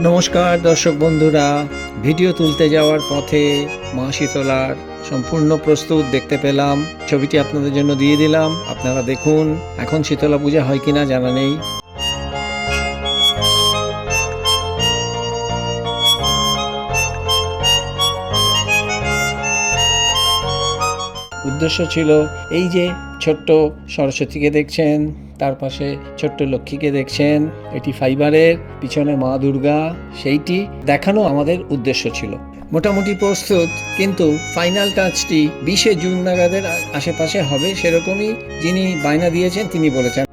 নমস্কার দর্শক বন্ধুরা, ভিডিও তুলতে যাওয়ার পথে মা শীতলার সম্পূর্ণ প্রস্তুত দেখতে পেলাম। ছবিটি আপনাদের জন্য দিয়ে দিলাম, আপনারা দেখুন। এখন শীতলা পূজা হয় কিনা জানা নেই। উদ্দেশ্য ছিল এই যে ছোট্ট সরস্বতীকে দেখছেন, তার পাশে ছোট্ট লক্ষ্মীকে দেখছেন, এটি ফাইবারের, পিছনে মা দুর্গা, সেইটি দেখানো আমাদের উদ্দেশ্য ছিল। মোটামুটি প্রস্তুত, কিন্তু ফাইনাল টাচটি 20শে জুন নাগাদের আশেপাশে হবে, সেরকমই যিনি বায়না দিয়েছেন তিনি বলেছেন।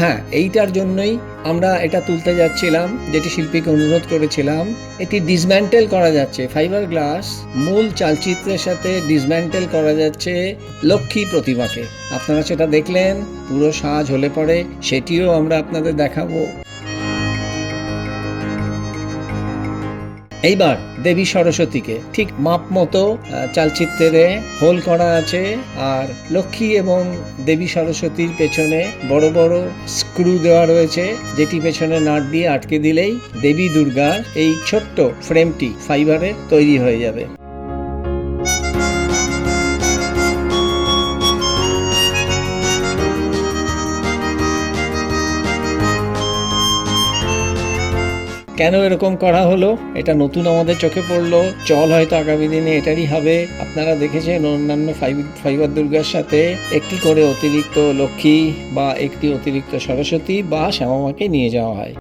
হ্যাঁ, এইটার জন্যই আমরা এটা তুলতে যাচ্ছিলাম, যেটি শিল্পীকে অনুরোধ করেছিলাম। এটি ডিসম্যান্টেল করা যাচ্ছে, ফাইবার গ্লাস মূল চালচিত্রের সাথে ডিসম্যান্টেল করা যাচ্ছে লক্ষ্মী প্রতিমাকে। আপনারা সেটা দেখলেন, পুরো সাজ হলে পরে সেটিও আমরা আপনাদের দেখাবো। এইবার দেবী সরস্বতীকে ঠিক মাপ মতো চালচিত্রে হোল করা আছে, আর লক্ষ্মী এবং দেবী সরস্বতীর পেছনে বড় বড় স্ক্রু দেওয়া রয়েছে, যেটি পেছনে নাট দিয়ে আটকে দিলেই দেবী দুর্গার এই ছোট্ট ফ্রেমটি ফাইবারের তৈরি হয়ে যাবে। কেন এরকম করা হলো, এটা নতুন আমাদের চোখে পড়লো। চল হয়তো আগামী দিনে এটারই হবে। আপনারা দেখেছেন অন্যান্য ফাইবার দুর্গার সাথে একটি করে অতিরিক্ত লক্ষ্মী বা একটি অতিরিক্ত সরস্বতী বা শ্যামামাকে নিয়ে যাওয়া হয়।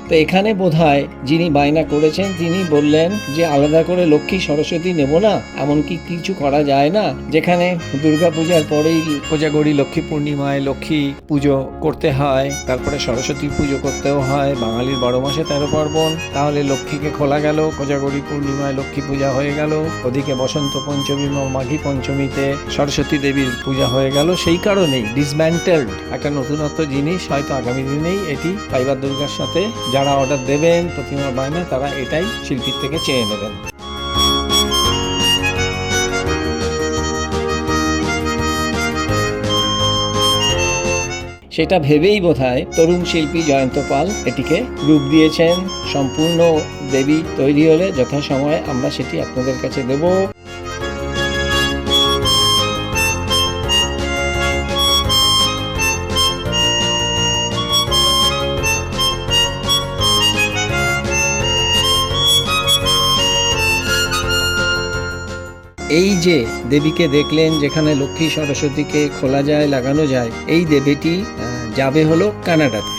তো এখানে বোধহয় যিনি বায়না করেছেন তিনি বললেন যে আলাদা করে লক্ষ্মী সরস্বতী নেব না, এমনকি কিছু করা যায় না, যেখানে দুর্গা পূজার পরেই কোজাগরী লক্ষ্মী পূর্ণিমায় লক্ষ্মী পুজো করতে হয়, তারপরে সরস্বতী পুজো করতেও হয়, বাঙালির 12 মাসে 13 পার্বণ। তাহলে লক্ষ্মীকে খোলা গেল, কোজাগরী পূর্ণিমায় লক্ষ্মী পূজা হয়ে গেল, ওদিকে বসন্ত পঞ্চমী বা মাঘী পঞ্চমীতে সরস্বতী দেবীর পূজা হয়ে গেল। সেই কারণেই ডিসম্যান্টেলড একটা নতুনত্ব জিনিস, হয়তো আগামী দিনেই এটি ফাইবার দুর্গার সাথে যারা অর্ডার দেবেন প্রতিমা বায়না, তারা এটাই শিল্পীর থেকে চেয়ে নেবেন। সেটা ভেবেই বোধহয় তরুণ শিল্পী জয়ন্ত পাল এটিকে রূপ দিয়েছেন। সম্পূর্ণ দেবী তৈরি হলে যথাসময়ে আমরা সেটি আপনাদের কাছে দেব। এই যে দেবীকে দেখলেন, যেখানে লক্ষ্মী সরস্বতীকে খোলা যায়, লাগানো যায়, এই দেবীটি যাবে হলো কানাডাতে।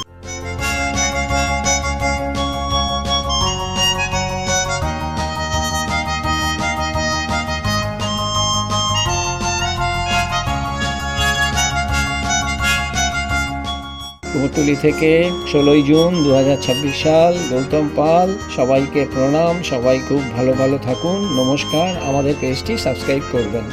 কুমোরটুলি থেকে 16ই জুন 2026 সাল। গৌতম পাল, সবাইকে প্রণাম। সবাই খুব ভালো থাকুন। নমস্কার। আমাদের পেজটি সাবস্ক্রাইব করবেন।